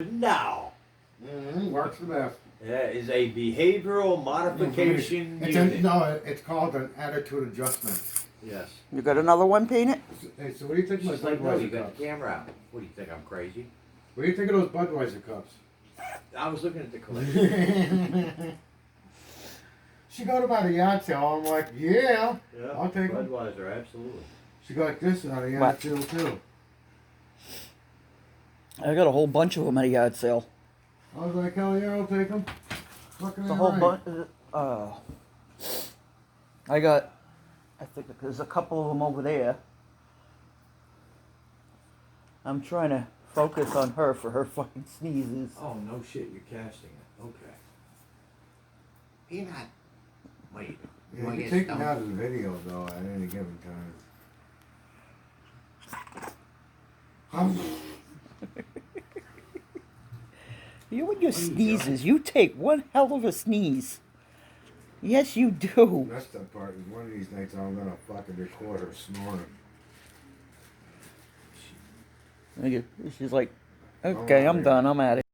Now. Works the best. That is a behavioral modification unit. It's called an attitude adjustment. Yes. You got another one painted? Hey, so what do you think of She's my like, no, you Budweiser got cups? the camera out. What do you think? I'm crazy? What do you think of those Budweiser cups? I was looking at the collection. She got about a yard sale. I'm like, yeah, Yeah, I'll take them. Budweiser, absolutely. She got this out of yard What? sale too. I got a whole bunch of them at a yard sale. I was like, hell yeah, I'll take them. Fucking The whole right. bunch. I think there's a couple of them over there. I'm trying to focus on her for her fucking sneezes. Oh, no shit, you're casting it. Okay. You're not. Wait. Yeah, wanna you get take them stoned? out of the video though at any given time. You and your sneezes. You take one hell of a sneeze. Yes, you do. The messed up part is one of these nights I'm gonna fucking record her snoring. She's like, okay, I'm done. I'm at it.